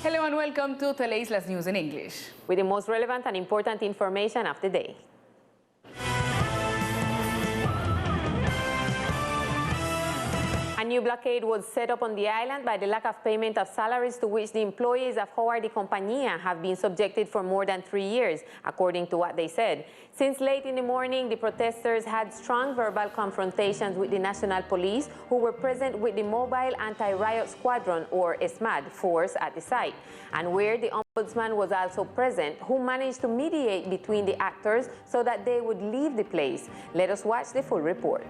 Hello and welcome to Teleislas News in English. With the most relevant and important information of the day. A new blockade was set up on the island by the lack of payment of salaries to which the employees of Howard y Compañía have been subjected for more than 3 years, according to what they said. Since late in the morning, the protesters had strong verbal confrontations with the National Police, who were present with the Mobile Anti-Riot Squadron, or SMAD, force at the site, and where the Ombudsman was also present, who managed to mediate between the actors so that they would leave the place. Let us watch the full report.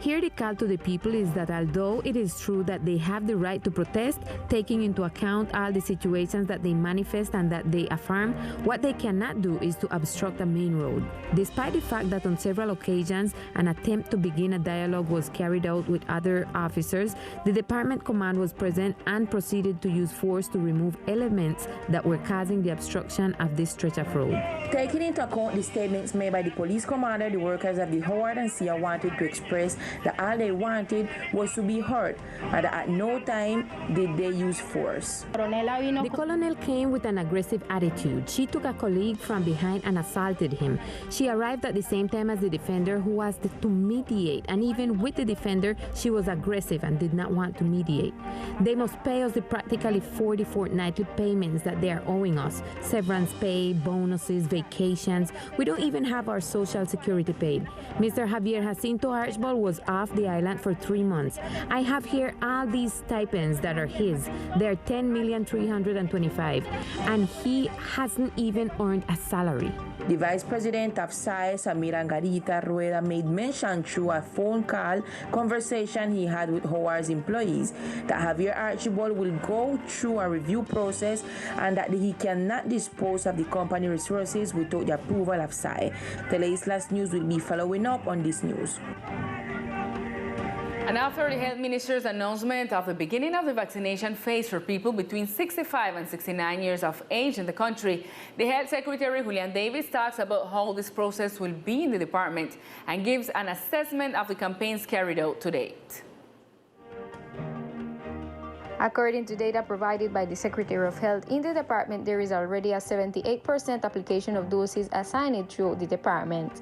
Here the call to the people is that although it is true that they have the right to protest, taking into account all the situations that they manifest and that they affirm, what they cannot do is to obstruct a main road. Despite the fact that on several occasions an attempt to begin a dialogue was carried out with other officers, the department command was present and proceeded to use force to remove elements that were causing the obstruction of this stretch of road. Taking into account the statements made by the police commander, the workers of the Howard and Sia wanted to express that all they wanted was to be heard, and that at no time did they use force. The colonel came with an aggressive attitude. She took a colleague from behind and assaulted him. She arrived at the same time as the defender, who was to mediate, and even with the defender, she was aggressive and did not want to mediate. They must pay us the practically 40 fortnightly payments that they are owing us: severance pay, bonuses, vacations. We don't even have our social security paid. Mr. Javier Jacinto Archibald was off the island for 3 months. I have here all these stipends that are his. They're $10,325,000, and he hasn't even earned a salary. The Vice President of SAE, Samira Angarita Rueda, made mention through a phone call conversation he had with Howard's employees that Javier Archibald will go through a review process and that he cannot dispose of the company resources without the approval of SAE. Teleislas News will be following up on this news. And after the health minister's announcement of the beginning of the vaccination phase for people between 65 and 69 years of age in the country, the health secretary, Julian Davis, talks about how this process will be in the department and gives an assessment of the campaigns carried out to date. According to data provided by the Secretary of Health in the department, there is already a 78% application of doses assigned through the department.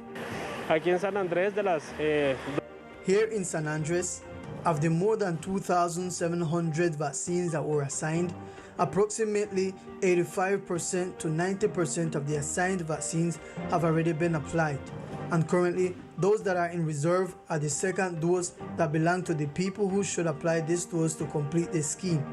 Aquí en San Andrés de las Here in San Andres, of the more than 2,700 vaccines that were assigned, approximately 85% to 90% of the assigned vaccines have already been applied. And currently, those that are in reserve are the second dose that belong to the people who should apply this dose to complete the scheme.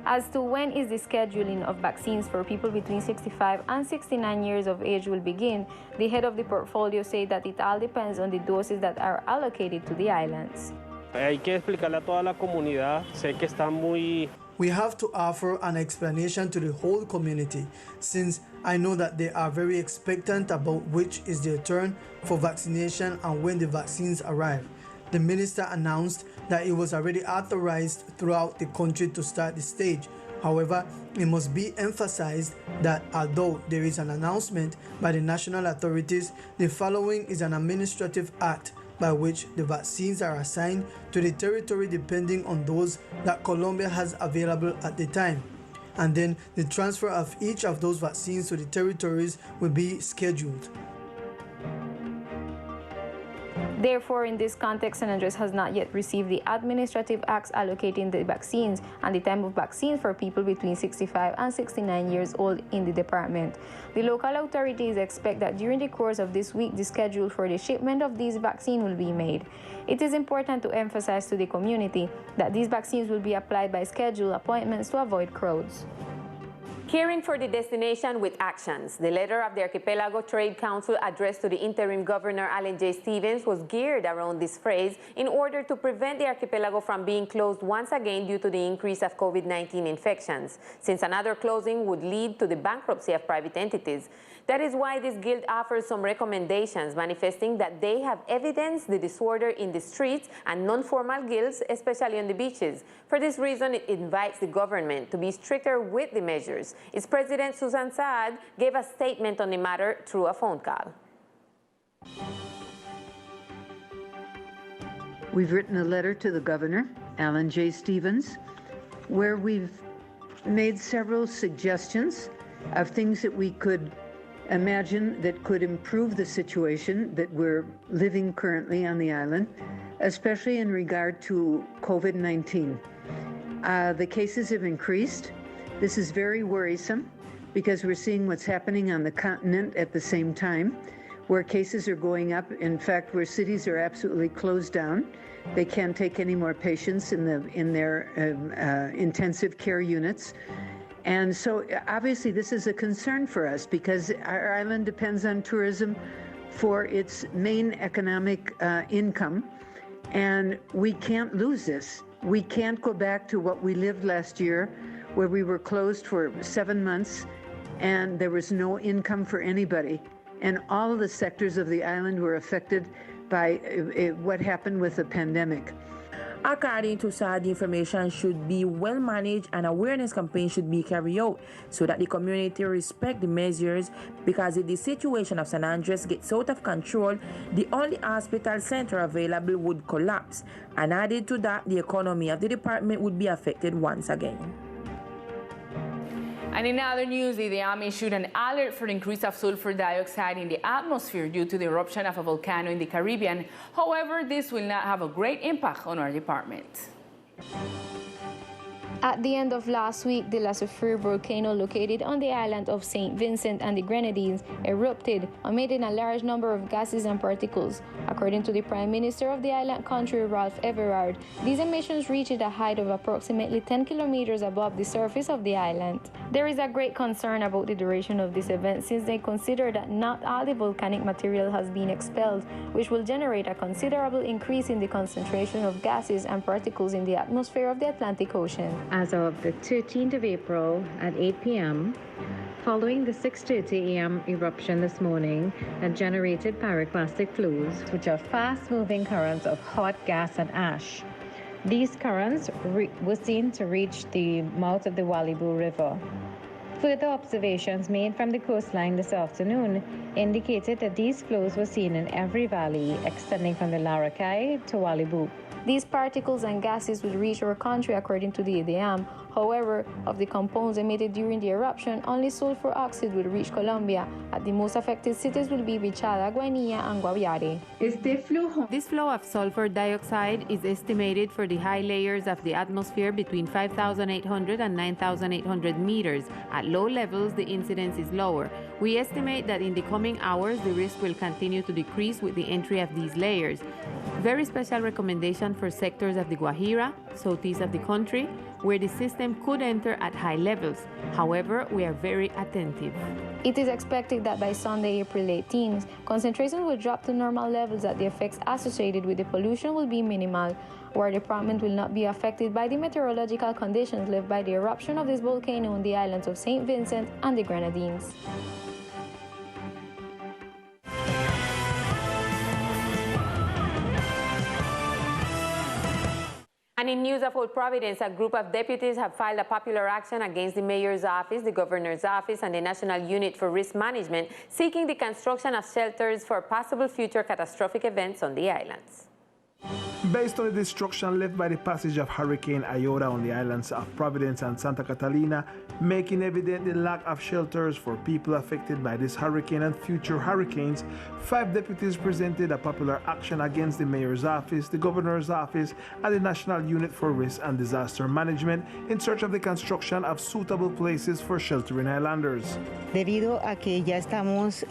As to when is the scheduling of vaccines for people between 65 and 69 years of age will begin, the head of the portfolio said that it all depends on the doses that are allocated to the islands. Hay que explicarle a toda la comunidad. Sé que está muy We have to offer an explanation to the whole community, since I know that they are very expectant about which is their turn for vaccination and when the vaccines arrive. The minister announced that it was already authorized throughout the country to start the stage. However, it must be emphasized that although there is an announcement by the national authorities, the following is an administrative act by which the vaccines are assigned to the territory depending on those that Colombia has available at the time. And then the transfer of each of those vaccines to the territories will be scheduled. Therefore, in this context, San Andres has not yet received the administrative acts allocating the vaccines and the time of vaccines for people between 65 and 69 years old in the department. The local authorities expect that during the course of this week, the schedule for the shipment of these vaccines will be made. It is important to emphasize to the community that these vaccines will be applied by scheduled appointments to avoid crowds. Caring for the destination with actions. The letter of the Archipelago Trade Council addressed to the interim governor, Allen J. Stevens, was geared around this phrase in order to prevent the archipelago from being closed once again due to the increase of COVID-19 infections, since another closing would lead to the bankruptcy of private entities. That is why this guild offers some recommendations manifesting that they have evidenced the disorder in the streets and non-formal guilds, especially on the beaches. For this reason, it invites the government to be stricter with the measures. Its president, Susan Saad, gave a statement on the matter through a phone call. We've written a letter to the governor, Alan J. Stevens, where we've made several suggestions of things that we could imagine that could improve the situation that we're living currently on the island, especially in regard to COVID-19. The cases have increased. This is very worrisome because we're seeing what's happening on the continent at the same time, where cases are going up. In fact, where cities are absolutely closed down. They can't take any more patients in their intensive care units. And so obviously this is a concern for us because our island depends on tourism for its main economic income, and we can't lose this. We can't go back to what we lived last year, where we were closed for 7 months and there was no income for anybody. And all of the sectors of the island were affected by what happened with the pandemic. According to SAR, the information should be well managed and awareness campaigns should be carried out so that the community respect the measures, because if the situation of San Andres gets out of control, the only hospital center available would collapse. And added to that, the economy of the department would be affected once again. And in other news, the Army issued an alert for increase of sulfur dioxide in the atmosphere due to the eruption of a volcano in the Caribbean. However, this will not have a great impact on our department. At the end of last week, the volcano located on the island of St. Vincent and the Grenadines erupted, emitting a large number of gases and particles. According to the Prime Minister of the island country, Ralph Everard, these emissions reached a height of approximately 10 kilometers above the surface of the island. There is a great concern about the duration of this event, since they consider that not all the volcanic material has been expelled, which will generate a considerable increase in the concentration of gases and particles in the atmosphere of the Atlantic Ocean. As of the 13th of April at 8 p.m., following the 6:30 a.m. eruption this morning that generated pyroclastic flows, which are fast-moving currents of hot gas and ash. These currents were seen to reach the mouth of the Walibu River. Further observations made from the coastline this afternoon indicated that these flows were seen in every valley extending from the Laracay to Walibu. These particles and gases will reach our country according to the EDM. However, of the compounds emitted during the eruption, only sulfur oxide will reach Colombia. At the most affected cities will be Bichada, Guainilla, and Guaviare. This flow of sulfur dioxide is estimated for the high layers of the atmosphere between 5,800 and 9,800 meters. At low levels, the incidence is lower. We estimate that in the coming hours, the risk will continue to decrease with the entry of these layers. Very special recommendation for sectors of the Guajira, southeast of the country, where the system could enter at high levels. However, we are very attentive. It is expected that by Sunday, April 18th, concentration will drop to normal levels, that the effects associated with the pollution will be minimal. Our department will not be affected by the meteorological conditions left by the eruption of this volcano on the islands of St. Vincent and the Grenadines. And in news of Old Providence, a group of deputies have filed a popular action against the mayor's office, the governor's office, and the National Unit for Risk Management, seeking the construction of shelters for possible future catastrophic events on the islands. Based on the destruction left by the passage of Hurricane Iota on the islands of Providence and Santa Catalina, making evident the lack of shelters for people affected by this hurricane and future hurricanes, 5 deputies presented a popular action against the mayor's office, the governor's office, and the National Unit for Risk and Disaster Management in search of the construction of suitable places for sheltering islanders. Debido a que ya estamos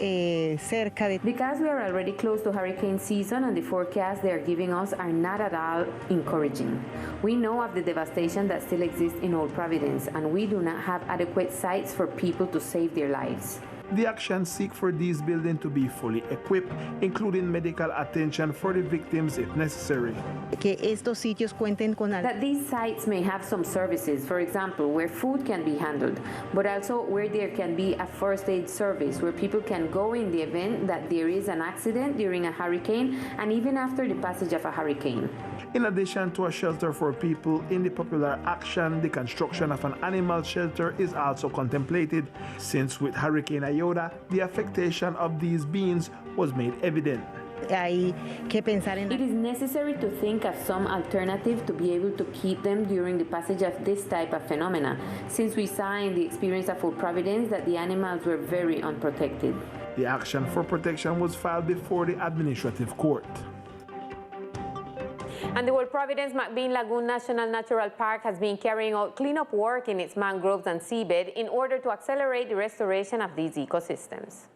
cerca de... Because we are already close to hurricane season and the forecasts they are giving us are not at all encouraging. We know of the devastation that still exists in Old Providence, and we do not have adequate sites for people to save their lives. The actions seek for these buildings to be fully equipped, including medical attention for the victims if necessary. Que estos sitios cuenten con... That these sites may have some services, for example, where food can be handled, but also where there can be a first aid service, where people can go in the event that there is an accident during a hurricane and even after the passage of a hurricane. In addition to a shelter for people, in the popular action, the construction of an animal shelter is also contemplated, since with Hurricane Iota, the affectation of these beings was made evident. hay que pensar en... It is necessary to think of some alternative to be able to keep them during the passage of this type of phenomena, since we saw in the experience of Old Providence that the animals were very unprotected. The action for protection was filed before the administrative court. And the Old Providence McBean Lagoon National Natural Park has been carrying out cleanup work in its mangroves and seabed in order to accelerate the restoration of these ecosystems.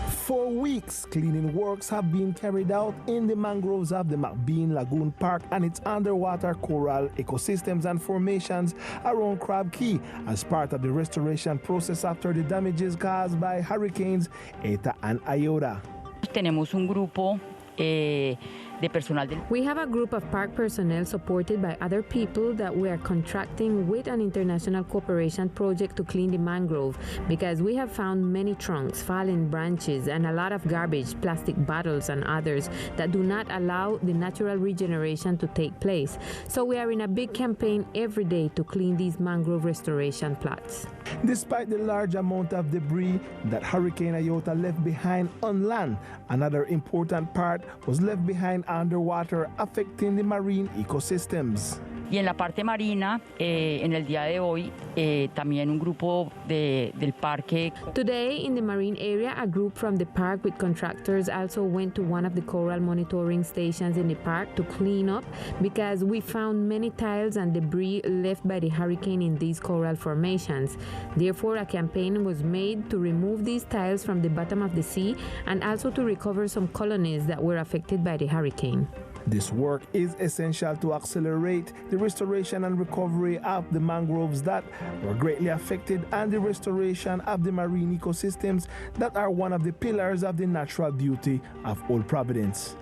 For weeks, cleaning works have been carried out in the mangroves of the McBean Lagoon Park and its underwater coral ecosystems and formations around Crab Key as part of the restoration process after the damages caused by hurricanes Eta and Iota. Tenemos un grupo de personal del... We have a group of park personnel supported by other people that we are contracting with an international cooperation project to clean the mangrove because we have found many trunks, fallen branches, and a lot of garbage, plastic bottles and others that do not allow the natural regeneration to take place. So we are in a big campaign every day to clean these mangrove restoration plots. Despite the large amount of debris that Hurricane Iota left behind on land, another important part was left behind underwater, affecting the marine ecosystems. Y en la parte marina, en el día de hoy, también un grupo del parque. Today, in the marine area, a group from the park with contractors also went to one of the coral monitoring stations in the park to clean up because we found many tiles and debris left by the hurricane in these coral formations. Therefore, a campaign was made to remove these tiles from the bottom of the sea and also to recover some colonies that were affected by the hurricane. This work is essential to accelerate the restoration and recovery of the mangroves that were greatly affected and the restoration of the marine ecosystems that are one of the pillars of the natural beauty of Old Providence.